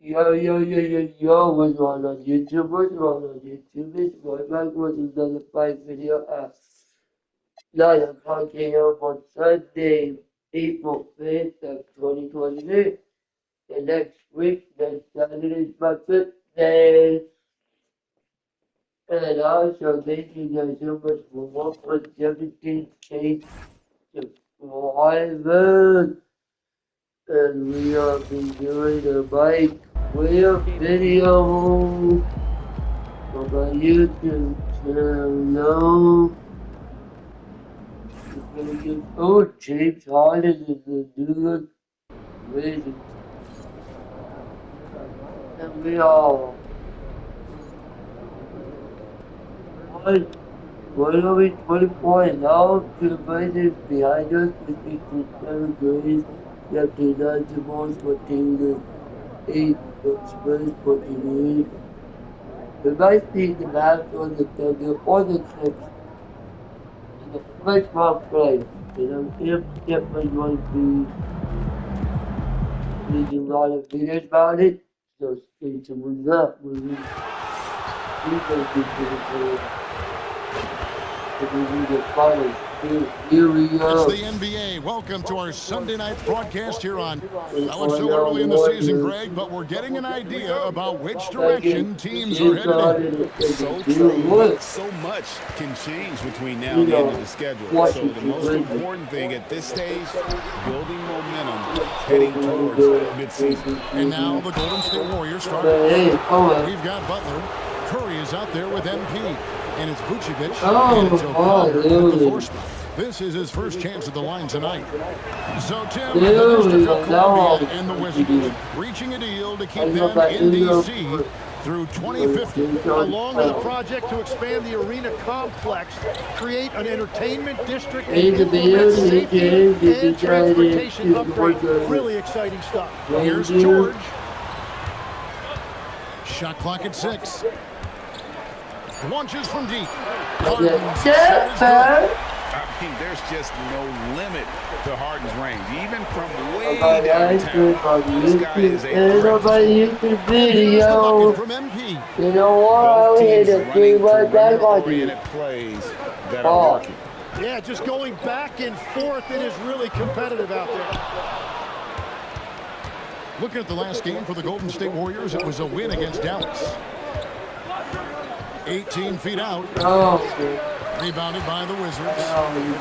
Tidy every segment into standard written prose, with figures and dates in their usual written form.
Yo, what's going on YouTube? What's going on YouTube? It's boy back with another fight video. Live I'm talking up on Sunday, April 5th of 2023. And next week, next Saturday is my birthday. And also, thank you guys so much for 1.17K subscribers. And we are be doing a bike wheel video on my YouTube channel. Oh, James Harden is a dude. Amazing. And we are. What are we 24 now? Two places behind us, 57 degrees. After 90 balls, 14, 8 Spurs, 48. We might see the last on the third or the sixth in the first round play. If definitely going to be making a lot of videos about it, so stay tuned with that. We're going to the finals. Here we go. It's the NBA. Welcome to our Sunday night broadcast here on. Now it's still early in the season, Greg, but we're getting an idea about which direction teams are headed in. So true. So much can change between now and the end of the schedule. So the most important thing at this stage, building momentum, heading towards midseason. And now the Golden State Warriors start. We've got Butler. Curry is out there with MP. And it's Vucevic, and it's O'Connor at the four spot. This is his first chance at the line tonight. So, Tim, the District of Columbia and the Wizards reaching a deal to keep them in D.C. through 2050. Along with a project to expand the arena complex, create an entertainment district, and implement safety and transportation upgrade. Really exciting stuff. Here's George. Shot clock at 6. Launches from deep. I mean, there's just no limit to Harden's range, even from way downtown. This guy is a YouTube video. From MP. You know what? We hit a 3-1 oriented plays that are working. Yeah, just going back and forth, it is really competitive out there. Looking at the last game for the Golden State Warriors, it was a win against Dallas. 18 feet out. Rebounded by the Wizards.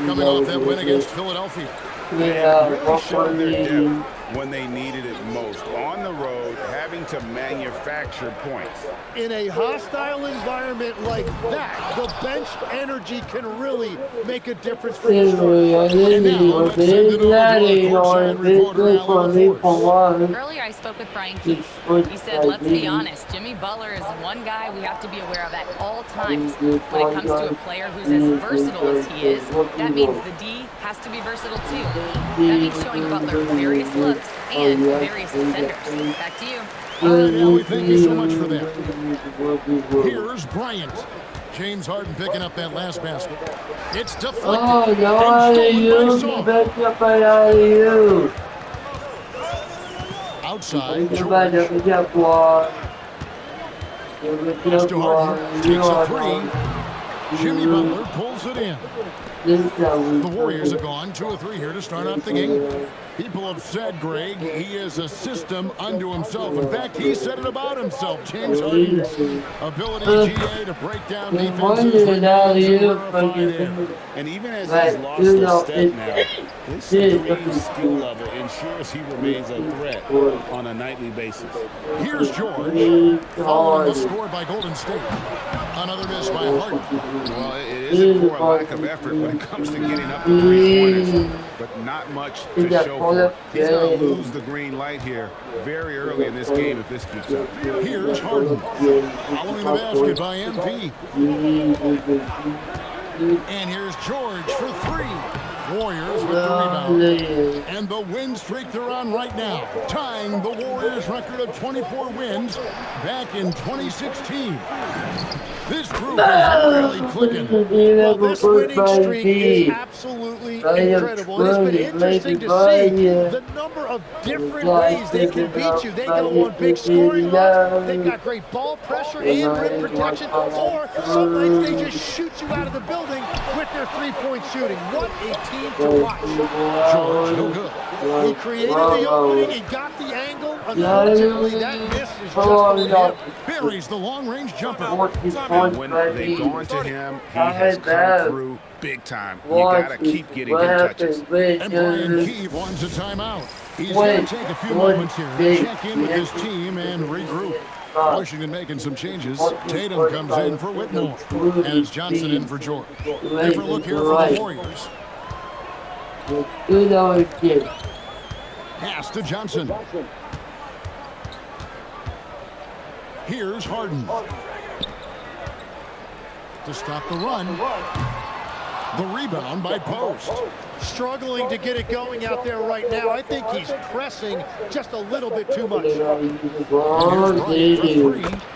Coming off that win against Philadelphia. Really showed their depth when they needed it most. On the road, having to manufacture points. In a hostile environment like that, the bench energy can really make a difference for the stars. Earlier, I spoke with Brian Keith. He said, let's be honest, Jimmy Butler is one guy we have to be aware of at all times. When it comes to a player who's as versatile as he is, that means the D has to be versatile too. That means showing Butler various looks and various defenders. Back to you. We thank you so much for that. Here's Bryant. James Harden picking up that last basket. It's deflected. Oh, no, back up by you. Outside, George. To Harden, takes a three. Jimmy Butler pulls it in. The Warriors have gone 2 or 3 here to start out the game. People have said, Greg, he is a system unto himself. In fact, he said it about himself. James Harden's ability, GA, to break down defenses. And even as he's lost a step now, his supreme skill level ensures he remains a threat on a nightly basis. Here's George, following the score by Golden State. Another miss by Harden. Well, it isn't for a lack of effort when it comes to getting up to 3 pointers, but not much to show for it. He's going to lose the green light here very early in this game if this keeps up. Here's Harden, following the basket by MP. And here's George for 3. Warriors with the rebound. And the win streak they're on right now, tying the Warriors' record of 24 wins back in 2016. This group is really clicking. Well, this winning streak is absolutely incredible. It's been interesting to see the number of different ways they can beat you. They go on big scoring runs, they've got great ball pressure and rim protection, or some nights they just shoot you out of the building with their three-point shooting. What a team to watch. George, no good. He created the opening, he got the angle. Unfortunately, that miss is just over him. Buries the long-range jumper. When they've gone to him, he has come through big time. You got to keep getting him touches. And Brian Keefe wants a timeout. He's going to take a few moments here to check in with his team and regroup. Washington making some changes. Tatum comes in for Whitmore. And it's Johnson in for George. Different look here for the Warriors. Pass to Johnson. Here's Harden. To stop the run. The rebound by Post. Struggling to get it going out there right now. I think he's pressing just a little bit too much.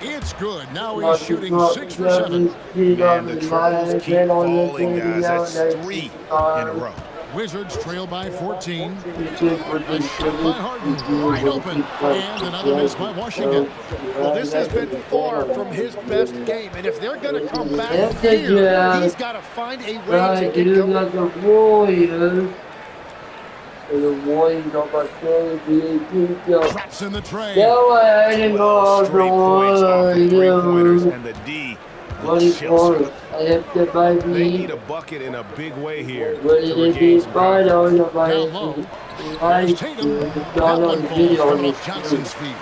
It's good. Now he's shooting 6 for 7. Man, the troubles keep falling, guys. That's 3 in a row. Wizards trail by 14. A shot by Harden, wide open, and another miss by Washington. Well, this has been far from his best game, and if they're going to come back here, he's got to find a way to get going. The Warriors Traps in the tray. Straight points off the three-pointers, and the D looks chill. They need a bucket in a big way here to regain some confidence. Down low. There's Tatum. That one falls from off Johnson's feet.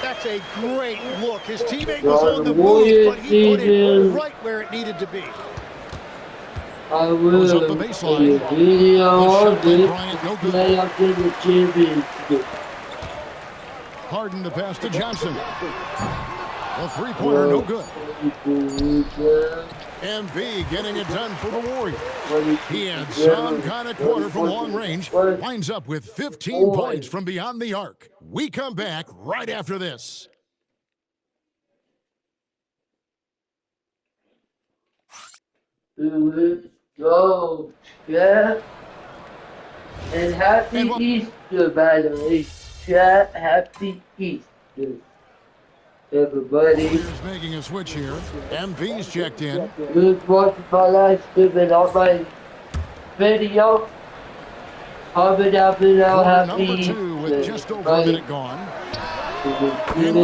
That's a great look. His teammate was on the move, but he put it right where it needed to be. Goes up the baseline. The shot by Bryant, no good. Harden the pass to Johnson. The three-pointer, no good. MB getting it done for the Warriors. He had some kind of quarter from long range. Winds up with 15 points from beyond the arc. We come back right after this. Go, yeah. And happy Easter, by the way. Chat, happy Easter. Everybody. Warriors making a switch here. MV's checked in. Good watching my live streaming on my video. Comment down below, happy Number 2 with just over a minute gone. And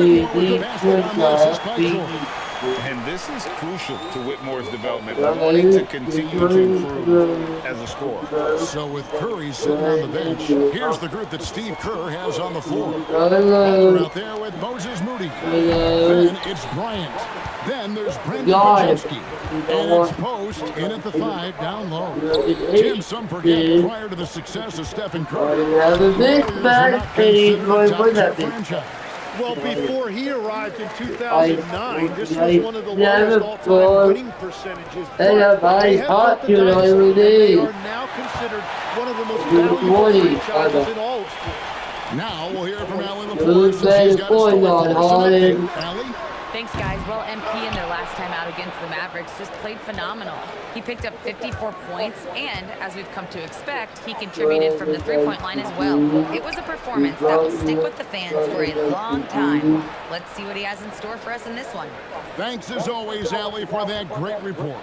And this is crucial to Whitmore's development, wanting to continue to improve as a scorer. So with Curry sitting on the bench, here's the group that Steve Kerr has on the floor. Butler out there with Moses Moody. Then it's Bryant. Then there's Brendan Bajemski. And it's Post in at the 5 down low. Tim, some forget, prior to the success of Stephen Curry, well, before he arrived in 2009, this was one of the lowest all-time winning percentages. But they have built the dynasty, and they are now considered one of the most valuable franchises in all of sports. Now we'll hear from Allie LaFleur since she's got a story for us. Allie? Thanks, guys. Well, MP in their last time out against the Mavericks just played phenomenal. He picked up 54 points, and as we've come to expect, he contributed from the three-point line as well. It was a performance that will stick with the fans for a long time. Let's see what he has in store for us in this one. Thanks, as always, Allie, for that great report.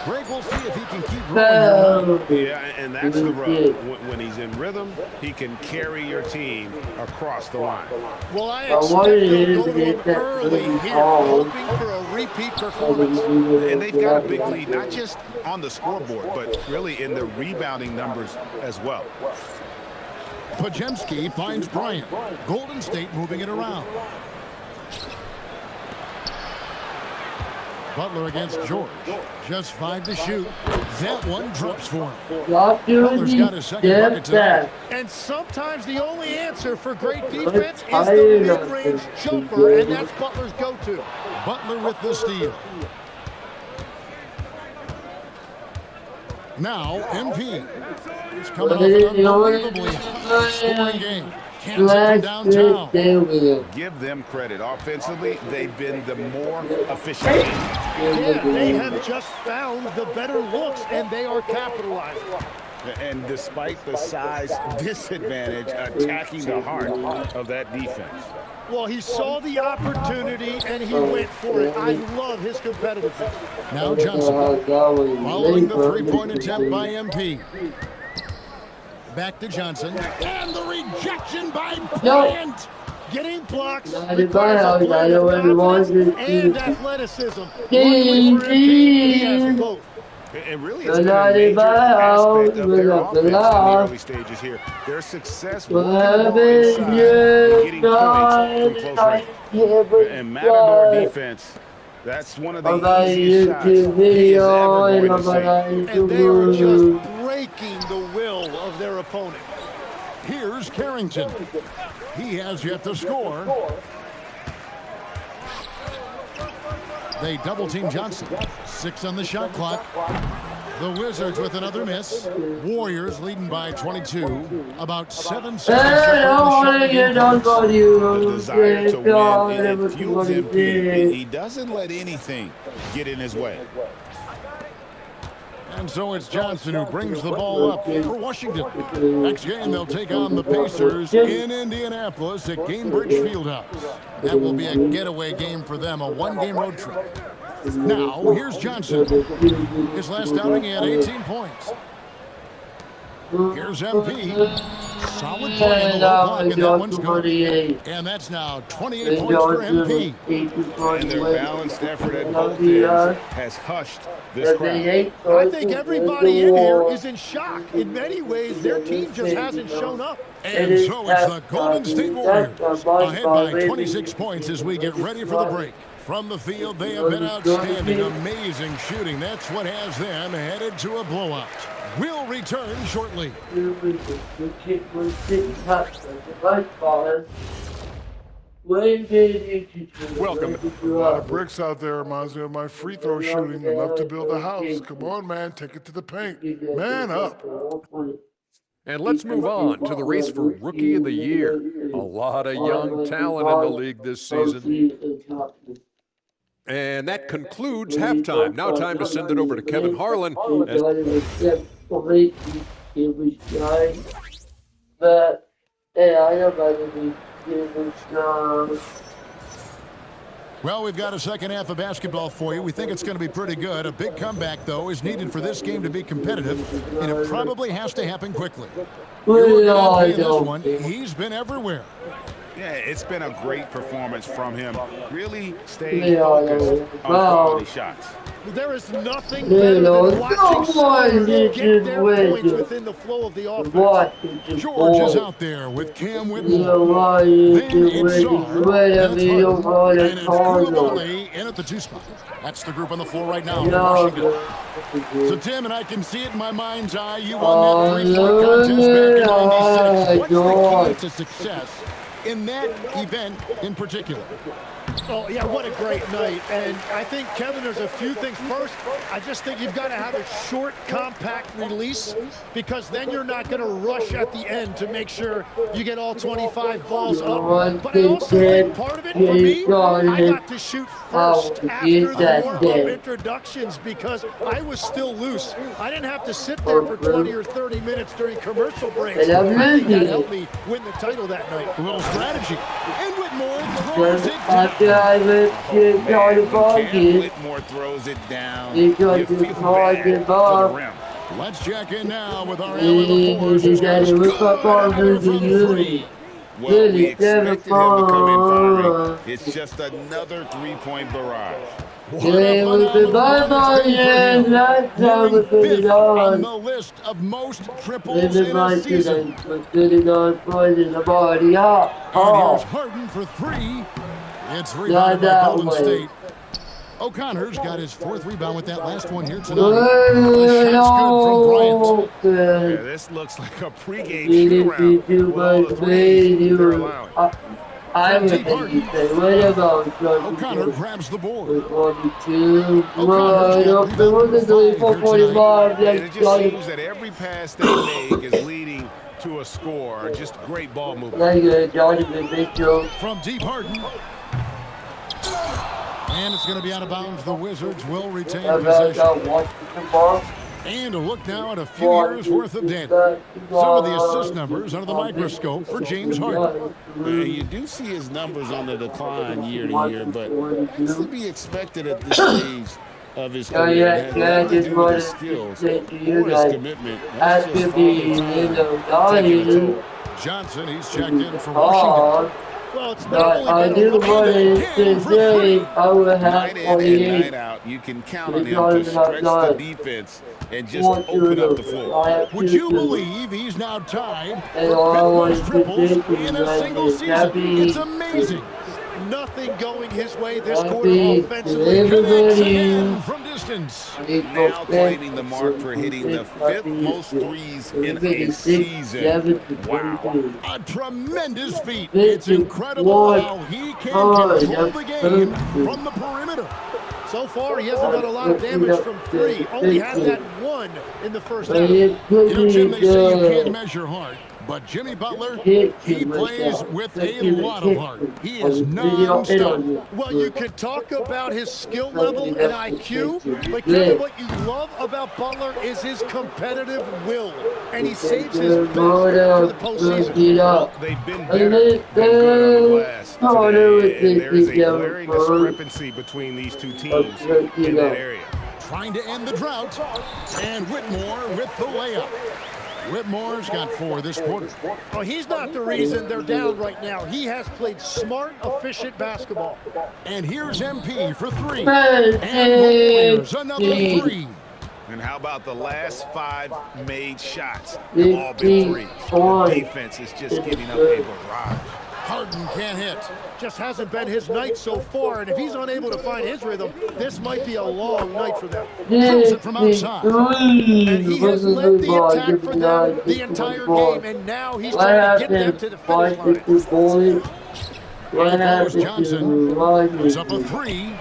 Greg, we'll see if he can keep rolling. Yeah, and that's the rub. When he's in rhythm, he can carry your team across the line. Well, I expect they'll go to him early here, hoping for a repeat performance. And they've got a big lead, not just on the scoreboard, but really in the rebounding numbers as well. Bajemski finds Bryant. Golden State moving it around. Butler against George. Just 5 to shoot. That one drops for him. Butler's got his second bucket tonight. And sometimes the only answer for great defense is the mid-range jumper, and that's Butler's go-to. Butler with the steal. Now, MP. He's coming off an unbelievably scoring game. Cans it from downtown. Give them credit. Offensively, they've been the more efficient team. Yeah, they have just found the better looks, and they are capitalizing. And despite the size disadvantage, attacking the heart of that defense. Well, he saw the opportunity, and he went for it. I love his competitiveness. Now Johnson, following the three-point attempt by MP. Back to Johnson, and the rejection by Bryant. Getting blocks and athleticism. Luckily for MP, he has both. And really, it's been a major aspect of their offense in the early stages here. Their success working the ball inside and getting points from close range. And Matador defense, that's one of the easiest shots he is ever going to see. And they are just breaking the will of their opponent. Here's Carrington. He has yet to score. They double-team Johnson. 6 on the shot clock. The Wizards with another miss. Warriors leading by 22. About 7 seconds. The desire to win, it fuels him. He doesn't let anything get in his way. And so it's Johnson who brings the ball up for Washington. Next game, they'll take on the Pacers in Indianapolis at Gainbridge Fieldhouse. That will be a getaway game for them, a one-game road trip. Now, here's Johnson. His last outing, he had 18 points. Here's MP. Solid play in the low block, and that one's good. And that's now 28 points for MP. And their balanced effort at both ends has hushed this crowd. I think everybody in here is in shock. In many ways, their team just hasn't shown up. And so it's the Golden State Warriors ahead by 26 points as we get ready for the break. From the field, they have been outstanding, amazing shooting. That's what has them headed to a blowout. We'll return shortly. Welcome. A lot of bricks out there reminds me of my free throw shooting. Enough to build a house. Come on, man. Take it to the paint. Man up. And let's move on to the race for Rookie of the Year. A lot of young talent in the league this season. And that concludes halftime. Now time to send it over to Kevin Harlan. Well, we've got a second half of basketball for you. We think it's going to be pretty good. A big comeback, though, is needed for this game to be competitive, and it probably has to happen quickly. In this one, he's been everywhere. Yeah, it's been a great performance from him. Really staying focused on quality shots. There is nothing better than watching someone get their points within the flow of the offense. George is out there with Cam Whitmore. Then it's Czar, and it's Koulibaly in at the 2 spot. That's the group on the floor right now for Washington. So, Tim, and I can see it in my mind's eye, you won that three-point contest back in 96. What's the key to success in that event in particular? Oh, yeah, what a great night. And I think, Kevin, there's a few things. First, I just think you've got to have a short, compact release, because then you're not going to rush at the end to make sure you get all 25 balls up. But I also think part of it, for me, I got to shoot first after the warm-up introductions because I was still loose. I didn't have to sit there for 20 or 30 minutes during commercial breaks. I think that helped me win the title that night. A little strategy. And Whitmore throws it down. Whitmore throws it down. You feel bad to the rim. Let's check in now with our Allen Force, who's got a good from 3. Well, we expected him to come in firing. It's just another three-point barrage. On the list of most triples in a season. And here's Harden for 3. It's rebounded by Golden State. O'Connor's got his 4th rebound with that last one here tonight. The shot's good from Bryant. Yeah, this looks like a pregame shoot-around with all the threes they're allowing. I From would deep think Harden. you say, what about O'Connor grabs the board. 42, O'Connor's got there was a 3 rebound for number 5 here 45. And it Let's just try seems that every pass they make is leading to a score. Just great ball movement. Like Jonathan Mitchell. From deep Harden. And it's going to be out of bounds. The Wizards will retain possession. Washington ball. And a look now at a few years' worth of data. Some of the assist numbers under the microscope for James Harden. You do see his numbers on the decline year to year, but it's to be expected at this stage of his career. It has nothing to do with his skills or his commitment. That's just taking a toll. Johnson, he's checked in for Washington. Well, it's not I only do been a want rookie. to today, I will have Night in and 48. night out, you can count on him to stretch the defense and just open up the floor. Would you believe he's now tied And for all I want fifth most to triples do in a is single season? happy- It's amazing. Nothing going his way this Happy quarter offensively. Connects everybody. again from distance. Now claiming the mark for hitting the 5th most threes in a season. Wow. A tremendous feat. This It's is incredible what how he can hard control the game that's from the perimeter. So far, he hasn't done a lot of damage from three. Only had that one in the first half. You know, Jim, they say you can't measure heart, but Jimmy Butler, he plays with a lot of heart. He is non-stop. Well, you could talk about his skill level and IQ, but given what you love about Butler is his competitive will, and he saves his best for the postseason. They've been better than good on the glass today, and there is a glaring discrepancy between these two teams in that area. Trying to end the drought, and Whitmore with the layup. Whitmore's got 4 this quarter. Well, he's not the reason they're down right now. He has played smart, efficient basketball. And here's MP for 3. And the Warriors another 3. And how about the last 5 made shots? They've all been threes. The defense is just giving up a barrage. Harden can't hit. Just hasn't been his night so far, and if he's unable to find his rhythm, this might be a long night for them. Throws it from outside. And he has led the attack for them the entire game, and now he's trying to get them to the finish line. What Goes happened Johnson. to Puts up a 3.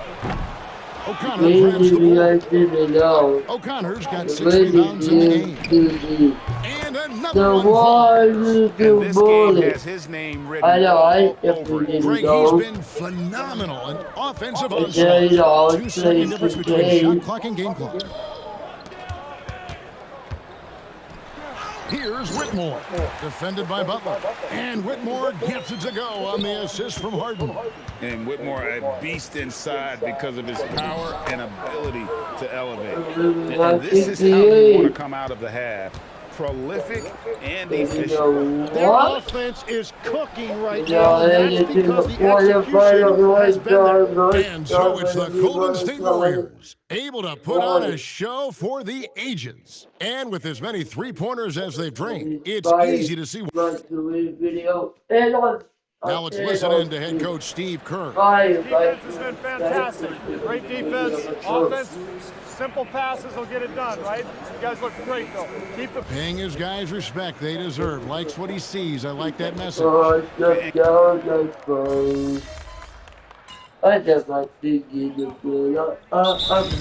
O'Connor grabs the ball. O'Connor's got 6 rebounds in the game. And another one falls. And this game has his name written all over it. Greg, he's been phenomenal in offensive onslaught. 2-second difference between shot clock and game clock. Here's Whitmore, defended by Butler. And Whitmore gets it to go on the assist from Harden. And Whitmore, a beast inside because of his power and ability to elevate. And this is how you want to come out of the half. Prolific and efficient. Their offense is cooking right now, and that's because the execution has been there. And so it's the Golden State Warriors, able to put on a show for the ages. And with as many three-pointers as they've drained, it's easy to see. Now let's listen in to head coach Steve Kerr. Defense has been fantastic. Great defense. Offense, simple passes will get it done, right? You guys look great, though. Keep it. Paying his guys respect they deserve. Likes what he sees. I like that message.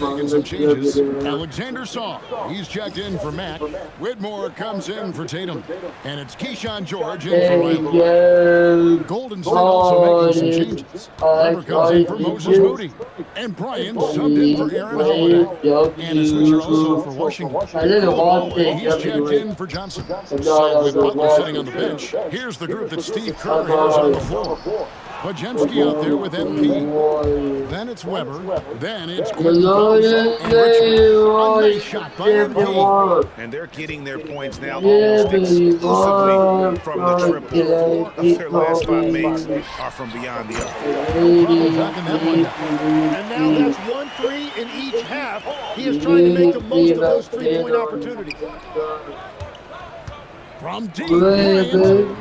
Making some changes. Alexander Saw. He's checked in for Matt. Whitmore comes in for Tatum. And it's Keyshawn George in for Ryan. Golden State also making some changes. Weber comes in for Moses Moody. And Bryant subbed in for Aaron Holiday. And a switcher also for Washington. He's checked in for Johnson. So with Butler sitting on the bench, here's the group that Steve Kerr has on the floor. Wojemski out there with MP. Then it's Weber. Then it's Quentin and Richard. A nice shot by MP. And they're getting their points now almost exclusively from the triple. 4 of their last 5 makes are from beyond the arc. And now that's 1-3 in each half. He is trying to make the most of those three-point opportunities. From deep, Bryant.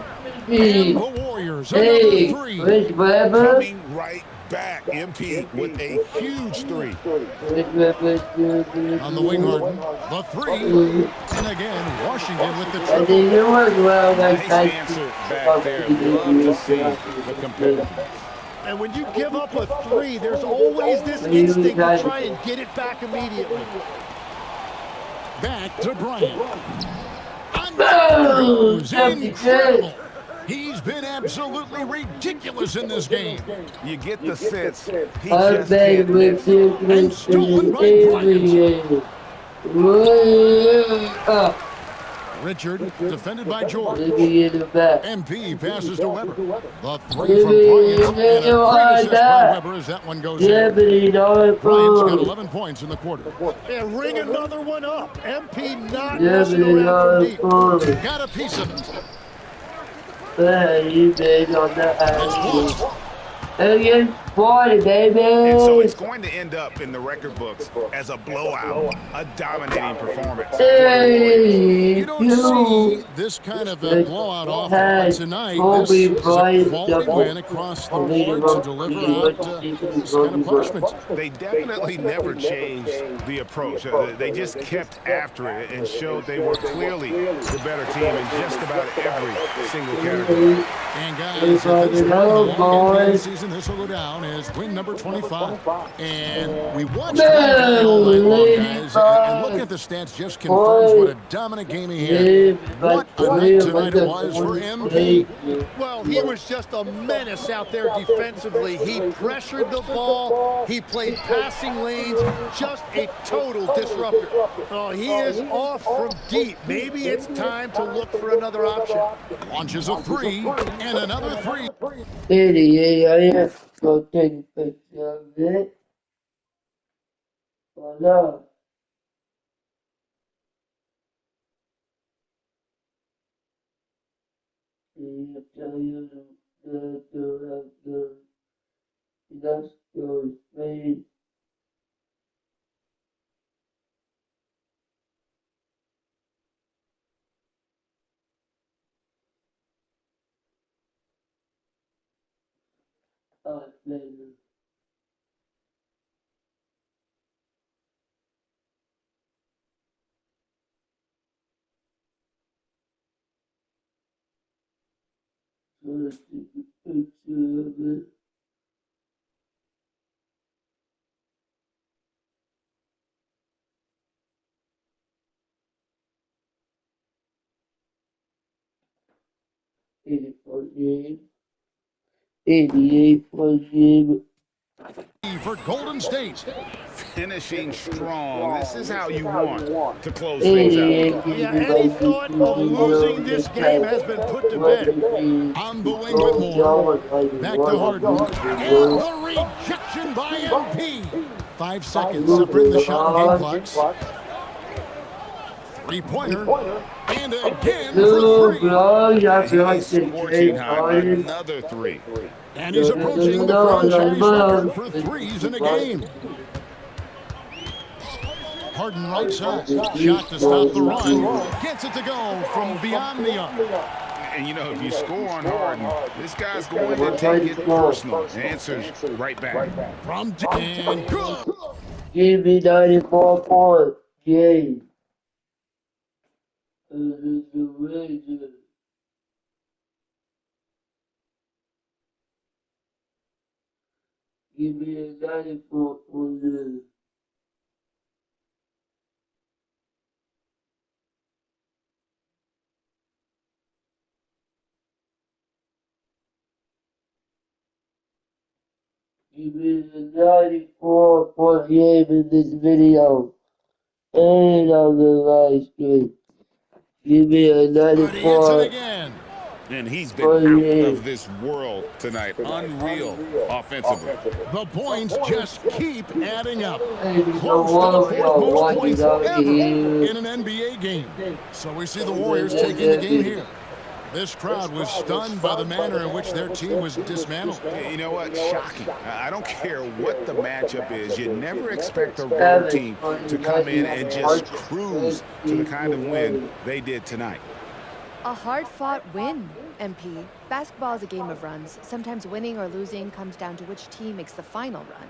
And the Warriors, another three. Coming right back. MP with a huge three. On the wing, Harden. The three. And again, Washington with the triple. Nice answer back there. Love to see the competitiveness. And when you give up a three, there's always this instinct to try and get it back immediately. Back to Bryant. Incredible. He's been absolutely ridiculous in this game. You get the sense he just can't miss. And stolen by Bryant. Richard, defended by George. MP passes to Weber. The three from Bryant, and a great assist by Weber as that one goes in. Bryant's got 11 points in the quarter. And ring another one up. MP not messing around from deep. Got a piece of it. It's against 40, baby. And so it's going to end up in the record books as a blowout, a dominating performance. You don't see this kind of a blowout often, but tonight this is a quality win across the board to deliver out this kind of punishment. They definitely never changed the approach. They just kept after it and showed they were clearly the better team in just about every single category. And guys, at this point in the long game of the season, this will go down as win number 25. And we watched all night long, guys, and looking at the stats just confirms what a dominant game he had. What a night tonight it was for MP. Well, he was just a menace out there defensively. He pressured the ball. He played passing lanes. Just a total disruptor. Oh, he is off from deep. Maybe it's time to look for another option. Launches a three and another three. 88, I have to go take a picture of it. Voila. I tell you the industrial space. Later. Let's take a picture of it. $84 88 for Jim. For Golden State. Finishing strong. This is how you want to close things out. Yeah, any thought of losing this game has been put to bed. On the wing with more. Back to Harden. And the rejection by MP. 5 seconds separating the shot and game clocks. Three-pointer. And again for three. He's scorching hot. Another three. And he's approaching the franchise record for threes in a game. Harden right side. Shot to stop the run. Gets it to go from beyond the arc. And you know, if you score on Harden, this guy's going to take it personal. Answers right back. From and good. Give me 94 points. Yay. This is amazing. Give me a 94 on this. Give me a 94 point game in this video. And on the live stream. Give me a 94. And he's been out of this world tonight. Unreal offensively. The points just keep adding up. Close to the fourth most points ever in an NBA game. So we see the Warriors taking the game here. This crowd was stunned by the manner in which their team was dismantled. You know what? Shocking. I don't care what the matchup is. You never expect a road team to come in and just cruise to the kind of win they did tonight. A hard-fought win, MP, basketball is a game of runs. Sometimes winning or losing comes down to which team makes the final run.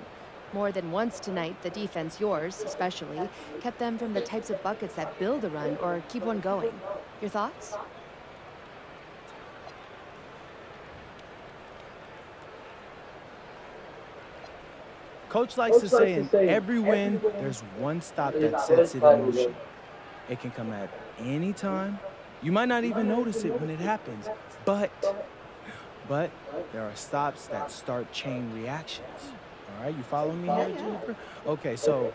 More than once tonight, the defense, yours especially, kept them from the types of buckets that build a run or keep one going. Your thoughts? Coach likes to say in every win, there's one stop that sets it in motion. It can come at any time. You might not even notice it when it happens, but there are stops that start chain reactions. All right, you follow me here, Jennifer? Okay, so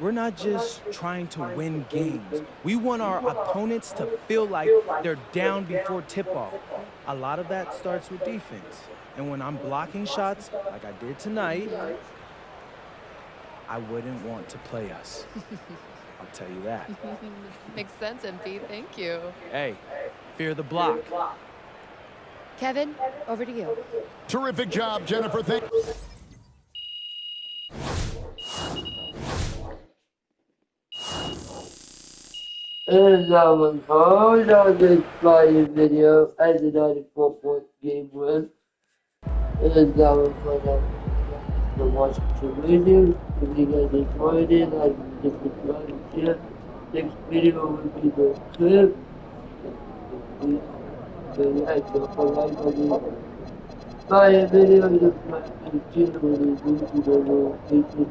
we're not just trying to win games. We want our opponents to feel like they're down before tip-off. A lot of that starts with defense. And when I'm blocking shots like I did tonight, I wouldn't want to play us. I'll tell you that. Makes sense, MP. Thank you. Hey, fear the block. Kevin, over to you. Terrific job, Jennifer. Thank And that was hard on this Friday video as a 94-point game win. And that was fun. The Washington Wizards. If you guys enjoyed it, I can just subscribe and share. Next video will be the clip. So yeah, don't forget to fire video. Just like the channel will be the notification.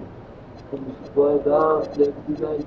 And subscribe out. Thank you guys.